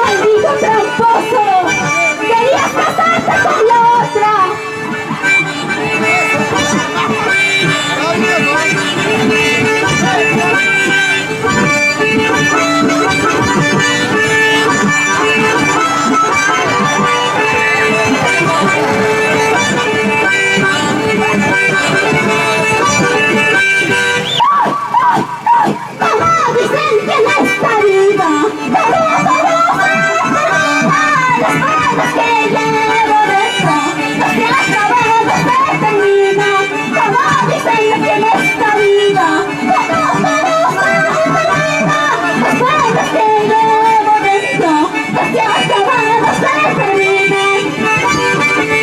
¡Maldito tramposo! ¡Querías casarte con la otra! ¡Mamá, dicen que no está viva! Las manos que llevo dentro, los que acabamos de terminar. Mamá, dicen que no está viva! Las manos que llevo dentro, los que acabamos de terminar.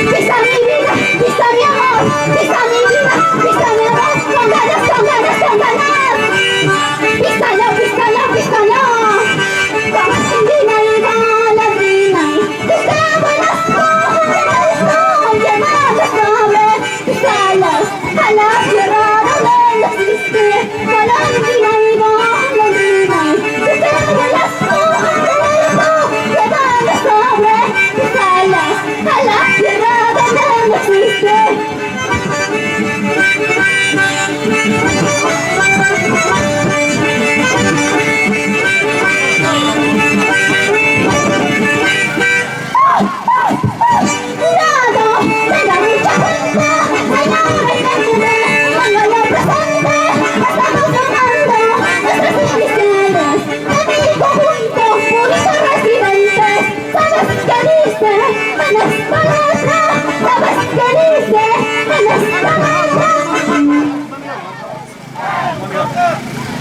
Pisa mi vida, pisa mi amor, pisa mi vida, pisa mi amor, con ganas, con ganas, con ganas. Písalo, písalo, písalo, como Argentina y Valentina. Písalo las cosas, son llamadas sobre písalos a la tierra donde no existe Valentina y Valentina. Písalo las cosas, llamadas sobre písalos a la tierra donde no existe.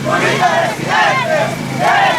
¡Bonita residente!